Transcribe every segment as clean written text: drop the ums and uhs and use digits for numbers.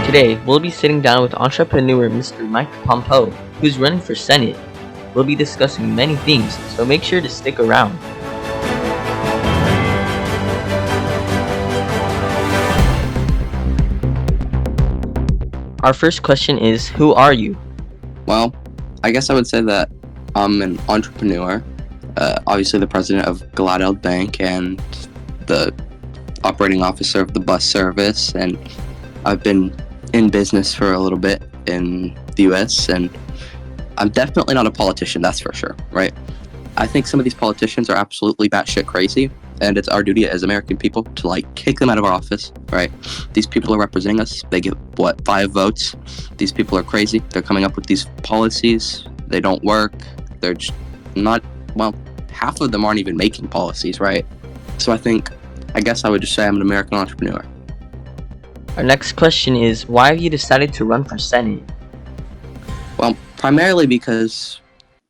Today, we'll be sitting down with entrepreneur Mr. Mike Pompeo, who's running for Senate. We'll be discussing many things, so make sure to stick around. Our first question is, who are you? Well, I guess I would say that I'm an entrepreneur, obviously the president of Gladeld Bank and the operating officer of the bus service, and I've been in business for a little bit in the US, and I'm definitely not a politician, that's for sure, right? I think some of these politicians are absolutely batshit crazy, and it's our duty as American people to kick them out of our office, right? These people are representing us. They get 5 votes. These people are crazy. They're coming up with these policies. They don't work. They're just not, half of them aren't even making policies, right? So I guess I would just say I'm an American entrepreneur. Our next question is, why have you decided to run for Senate? Well, primarily because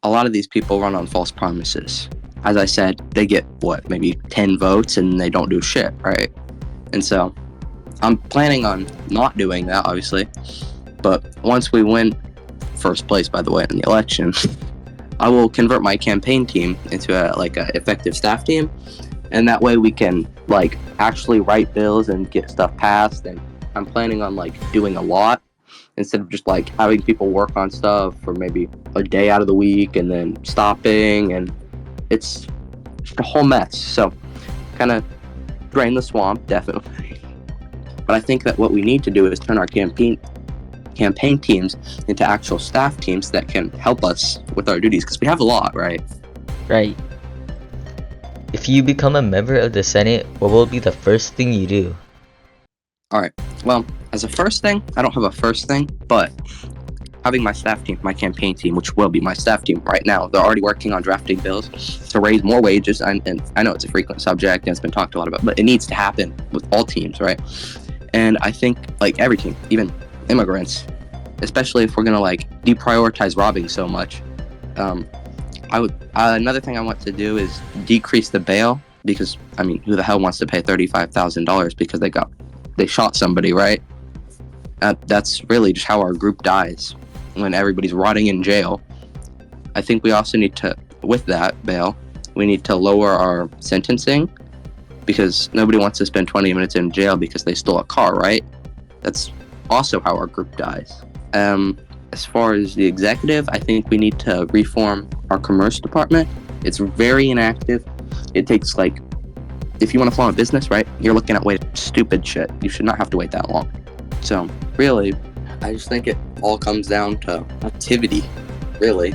a lot of these people run on false promises. As I said, they get maybe 10 votes and they don't do shit, right? And so I'm planning on not doing that, obviously. But once we win first place, by the way, in the election, I will convert my campaign team into a effective staff team, and that way we can actually write bills and get stuff passed. And I'm planning on doing a lot instead of just having people work on stuff for maybe a day out of the week and then stopping, and it's just a whole mess. So kind of drain the swamp, definitely. But I think that what we need to do is turn our campaign teams into actual staff teams that can help us with our duties, because we have a lot, right? Right. If you become a member of the Senate, what will be the first thing you do? Alright, well, as a first thing, I don't have a first thing, but having my staff team, my campaign team, which will be my staff team right now, they're already working on drafting bills to raise more wages, and I know it's a frequent subject and it's been talked a lot about, but it needs to happen with all teams, right? And I think every team, even immigrants, especially if we're gonna deprioritize robbing so much, another thing I want to do is decrease the bail, because who the hell wants to pay $35,000 because they shot somebody, right? That's really just how our group dies, when everybody's rotting in jail. I think we also need to, with that bail, we need to lower our sentencing, because nobody wants to spend 20 minutes in jail because they stole a car, right? That's also how our group dies. As far as the executive, I think we need to reform our commerce department. It's very inactive. It takes if you want to form a business, right, you're looking at stupid shit. You should not have to wait that long. So really, I just think it all comes down to activity, really.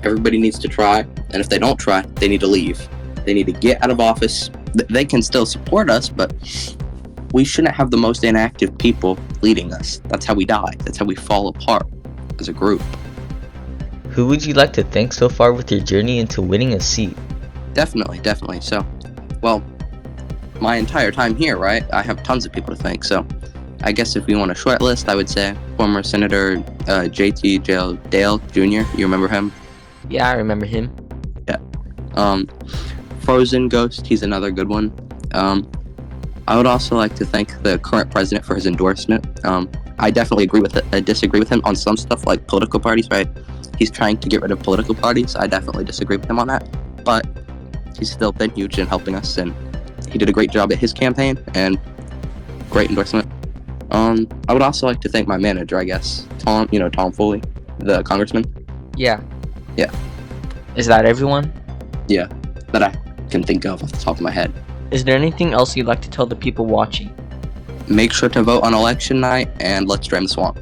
Everybody needs to try, and if they don't try, they need to leave. They need to get out of office. They can still support us, but we shouldn't have the most inactive people leading us. That's how we die. That's how we fall apart as a group. Who would you like to thank so far with your journey into winning a seat? Definitely. So, my entire time here, right, I have tons of people to thank. So I guess if we want a short list, I would say former Senator J.T. Dale Jr. You remember him? Yeah, I remember him. Yeah. Frozen Ghost, he's another good one. I would also like to thank the current president for his endorsement. I definitely agree with it. I disagree with him on some stuff, like political parties, right? He's trying to get rid of political parties. I definitely disagree with him on that. But he's still been huge in helping us, and he did a great job at his campaign, and great endorsement. I would also like to thank my manager, I guess. Tom Foley, the congressman. Yeah. Yeah. Is that everyone? Yeah, that I can think of off the top of my head. Is there anything else you'd like to tell the people watching? Make sure to vote on election night, and let's drain the swamp.